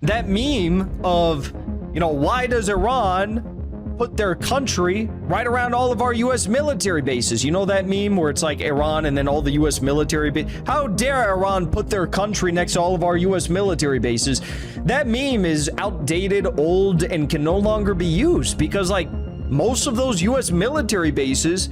that meme of, why does Iran put their country right around all of our U.S. military bases? You know that meme where it's like Iran and then all the U.S. military bases? How dare Iran put their country next to all of our U.S. military bases? That meme is outdated, old, and can no longer be used because, like, most of those U.S. military bases,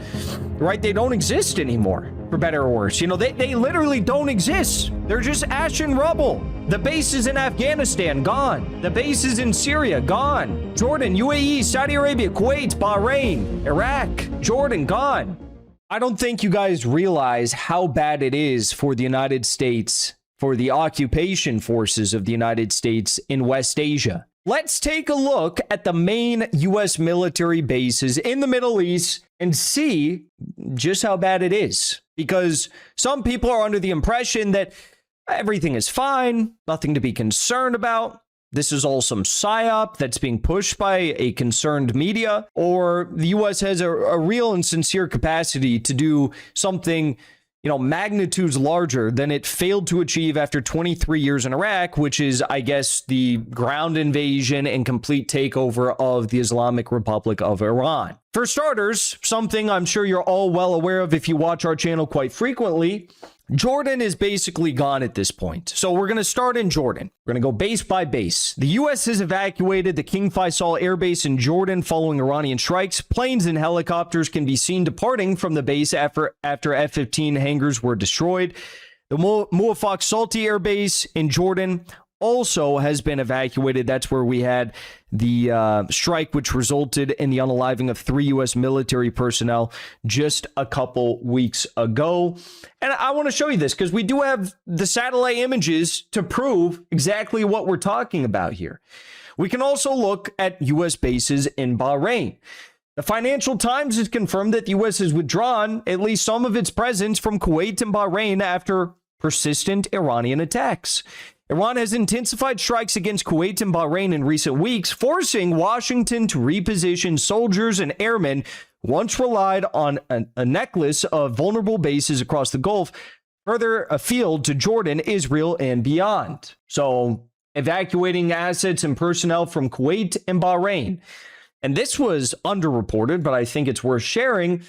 right, they don't exist anymore, for better or worse. They literally don't exist. They're just ash and rubble. The bases in Afghanistan, gone. The bases in Syria, gone. Jordan, UAE, Saudi Arabia, Kuwait, Bahrain, Iraq, Jordan, gone. I don't think you guys realize how bad it is for the United States, for the occupation forces of the United States in West Asia. Let's take a look at the main U.S. military bases in the Middle East and see just how bad it is. Because some people are under the impression that everything is fine, nothing to be concerned about. This is all some psyop that's being pushed by a concerned media, or the U.S. has a real and sincere capacity to do something, magnitudes larger than it failed to achieve after 23 years in Iraq, which is, I guess, the ground invasion and complete takeover of the Islamic Republic of Iran. For starters, something I'm sure you're all well aware of if you watch our channel quite frequently, Jordan is basically gone at this point. So we're going to start in Jordan. We're going to go base by base. The U.S. has evacuated the King Faisal Air Base in Jordan following Iranian strikes. Planes and helicopters can be seen departing from the base after F-15 hangars were destroyed. The Muwafaq Salti Air Base in Jordan also has been evacuated. That's where we had the strike, which resulted in the unaliving of 3 U.S. military personnel just a couple weeks ago. And I want to show you this because we do have the satellite images to prove exactly what we're talking about here. We can also look at U.S. bases in Bahrain. The Financial Times has confirmed that the U.S. has withdrawn at least some of its presence from Kuwait and Bahrain after persistent Iranian attacks. Iran has intensified strikes against Kuwait and Bahrain in recent weeks, forcing Washington to reposition soldiers and airmen once relied on a necklace of vulnerable bases across the Gulf, further afield to Jordan, Israel, and beyond. So, evacuating assets and personnel from Kuwait and Bahrain. And this was underreported, but I think it's worth sharing.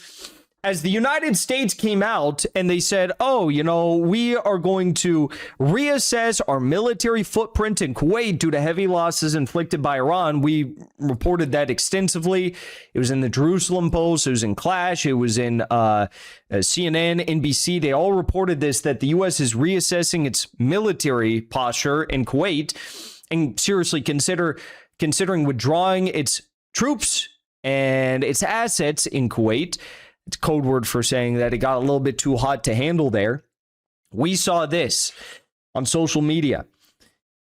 As the United States came out and they said, we are going to reassess our military footprint in Kuwait due to heavy losses inflicted by Iran. We reported that extensively. It was in the Jerusalem Post. It was in Clash. It was in CNN, NBC. They all reported this, that the U.S. is reassessing its military posture in Kuwait and seriously considering withdrawing its troops and its assets in Kuwait. It's code word for saying that it got a little bit too hot to handle there. We saw this on social media.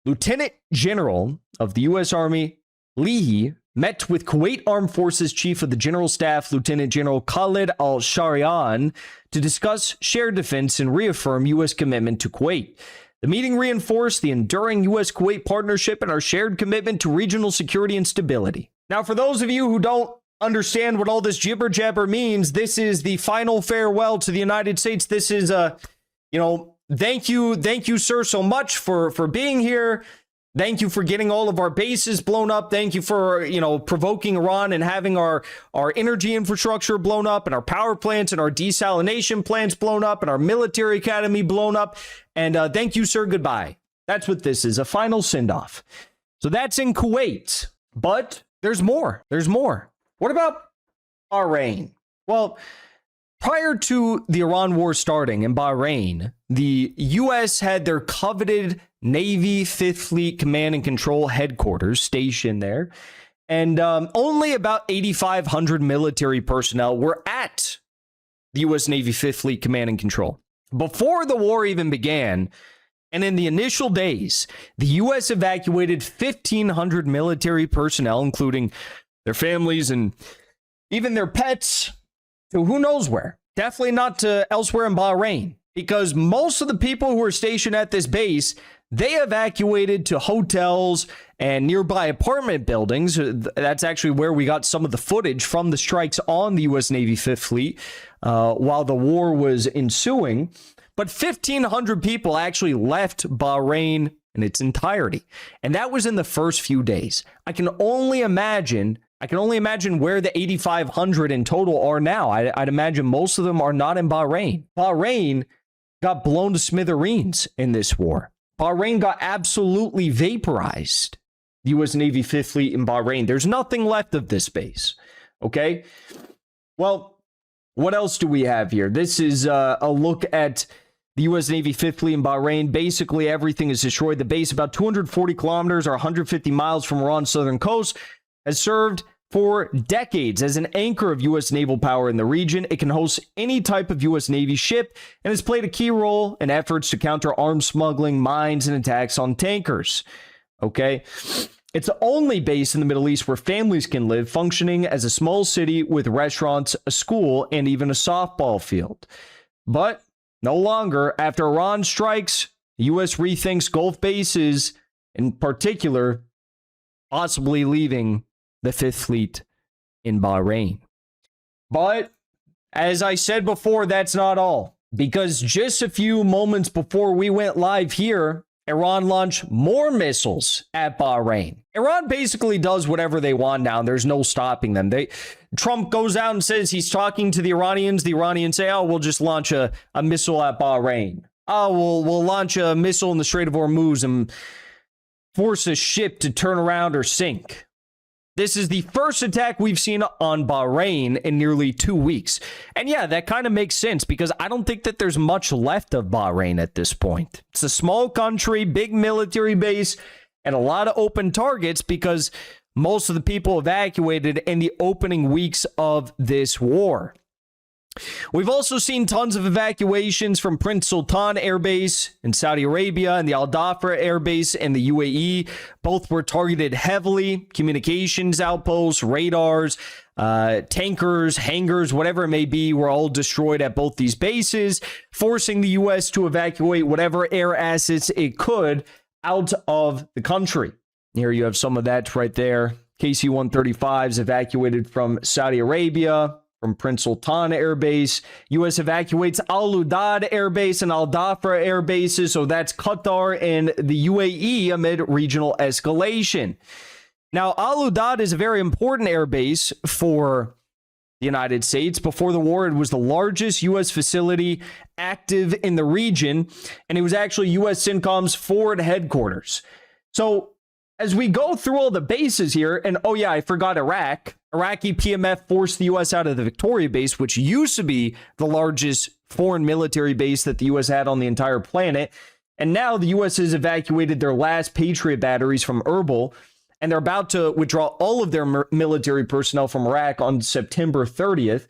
Lieutenant General of the U.S. Army, Leahy, met with Kuwait Armed Forces Chief of the General Staff, Lieutenant General Khalid al-Sharian, to discuss shared defense and reaffirm U.S. commitment to Kuwait. The meeting reinforced the enduring U.S.-Kuwait partnership and our shared commitment to regional security and stability. Now, for those of you who don't understand what all this jibber jabber means, this is the final farewell to the United States. This is thank you, sir, so much for being here. Thank you for getting all of our bases blown up. Thank you for, provoking Iran and having our energy infrastructure blown up and our power plants and our desalination plants blown up and our military academy blown up. And thank you, sir. Goodbye. That's what this is, a final send-off. So that's in Kuwait, but there's more. There's more. What about Bahrain? Well, prior to the Iran war starting in Bahrain, the U.S. had their coveted Navy 5th Fleet Command and Control headquarters stationed there, and only about 8,500 military personnel were at the U.S. Navy 5th Fleet Command and Control. Before the war even began, and in the initial days, the U.S. evacuated 1,500 military personnel, including their families and even their pets, to who knows where. Definitely not to elsewhere in Bahrain, because most of the people who were stationed at this base, they evacuated to hotels and nearby apartment buildings. That's actually where we got some of the footage from the strikes on the U.S. Navy 5th Fleet while the war was ensuing. But 1,500 people actually left Bahrain in its entirety. And that was in the first few days. I can only imagine where the 8,500 in total are now. I'd imagine most of them are not in Bahrain. Bahrain got blown to smithereens in this war. Bahrain got absolutely vaporized. The U.S. Navy Fifth Fleet in Bahrain. There's nothing left of this base. Okay? Well, what else do we have here? This is a look at the U.S. Navy Fifth Fleet in Bahrain. Basically, everything is destroyed. The base, about 240 kilometers or 150 miles from Iran's southern coast, has served for decades as an anchor of U.S. naval power in the region. It can host any type of U.S. Navy ship and has played a key role in efforts to counter arms smuggling, mines, and attacks on tankers. Okay? It's the only base in the Middle East where families can live, functioning as a small city with restaurants, a school, and even a softball field. But no longer. After Iran strikes, the U.S. rethinks Gulf bases, in particular, possibly leaving the Fifth Fleet in Bahrain. But as I said before, that's not all. Because just a few moments before we went live here, Iran launched more missiles at Bahrain. Iran basically does whatever they want now. There's no stopping them. Trump goes out and says he's talking to the Iranians. The Iranians say, oh, we'll just launch a missile at Bahrain. Oh, we'll launch a missile in the Strait of Hormuz and force a ship to turn around or sink. This is the first attack we've seen on Bahrain in nearly 2 weeks. And yeah, that kind of makes sense because I don't think that there's much left of Bahrain at this point. It's a small country, big military base, and a lot of open targets because most of the people evacuated in the opening weeks of this war. We've also seen tons of evacuations from Prince Sultan Air Base in Saudi Arabia and the Al Dhafra Air Base in the UAE. Both were targeted heavily. Communications outposts, radars, tankers, hangars, whatever it may be, were all destroyed at both these bases, forcing the U.S. to evacuate whatever air assets it could out of the country. Here you have some of that right there. KC-135s evacuated from Saudi Arabia. From Prince Sultan Air Base, U.S. evacuates Al Udeid Air Base and Al Dhafra Air Bases, so that's Qatar and the UAE amid regional escalation. Now, Al Udeid is a very important air base for the United States. Before the war, it was the largest U.S. facility active in the region, and it was actually U.S. CENTCOM's forward headquarters. So, as we go through all the bases here, and oh yeah, I forgot Iraq. Iraqi PMF forced the U.S. out of the Victoria base, which used to be the largest foreign military base that the U.S. had on the entire planet. And now the U.S. has evacuated their last Patriot batteries from Erbil, and they're about to withdraw all of their military personnel from Iraq on September 30th.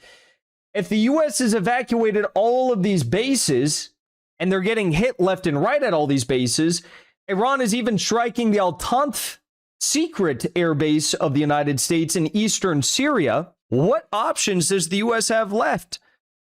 If the U.S. has evacuated all of these bases, and they're getting hit left and right at all these bases, Iran is even striking the Al-Tanf secret air base of the United States in eastern Syria. What options does the U.S. have left?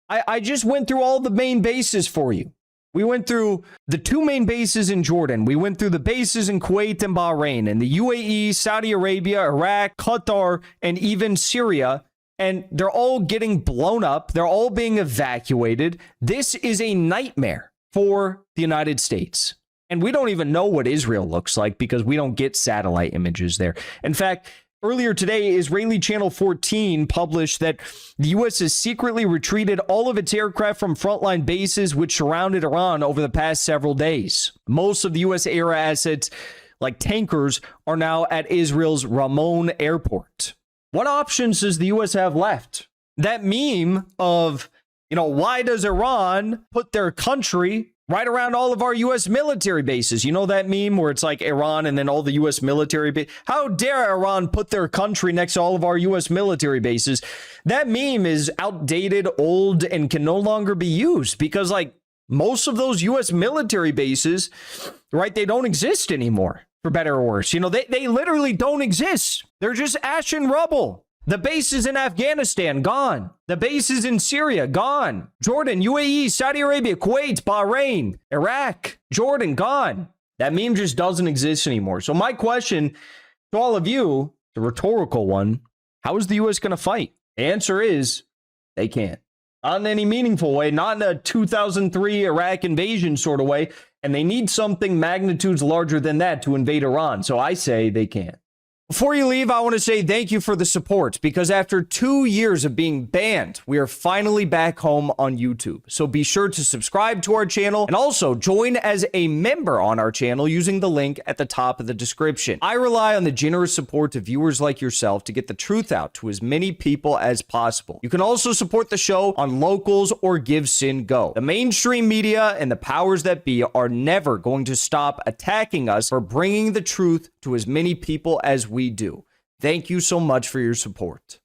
I just went through all the main bases for you. We went through the 2 main bases in Jordan. We went through the bases in Kuwait and Bahrain, and the UAE, Saudi Arabia, Iraq, Qatar, and even Syria. And they're all getting blown up. They're all being evacuated. This is a nightmare for the United States. And we don't even know what Israel looks like because we don't get satellite images there. In fact, earlier today, Israeli Channel 14 published that the U.S. has secretly retreated all of its aircraft from frontline bases which surrounded Iran over the past several days. Most of the U.S. air assets, like tankers, are now at Israel's Ramon airport. What options does the U.S. have left? That meme of, why does Iran put their country right around all of our U.S. military bases? You know that meme where it's like Iran and then all the U.S. military bases? How dare Iran put their country next to all of our U.S. military bases? That meme is outdated, old, and can no longer be used because, most of those U.S. military bases, right, they don't exist anymore, for better or worse. They literally don't exist. They're just ash and rubble. The bases in Afghanistan, gone. The bases in Syria, gone. Jordan, UAE, Saudi Arabia, Kuwait, Bahrain, Iraq, Jordan, gone. That meme just doesn't exist anymore. So my question to all of you, the rhetorical one, how is the U.S. going to fight? The answer is they can't. Not in any meaningful way, not in a 2003 Iraq invasion sort of way. And they need something magnitudes larger than that to invade Iran. So I say they can't. Before you leave, I want to say thank you for the support, because after 2 years of being banned, we are finally back home on YouTube. So be sure to subscribe to our channel and also join as a member on our channel using the link at the top of the description. I rely on the generous support of viewers like yourself to get the truth out to as many people as possible. You can also support the show on Locals or Give Sin Go. The mainstream media and the powers that be are never going to stop attacking us for bringing the truth to as many people as we do. Thank you so much for your support.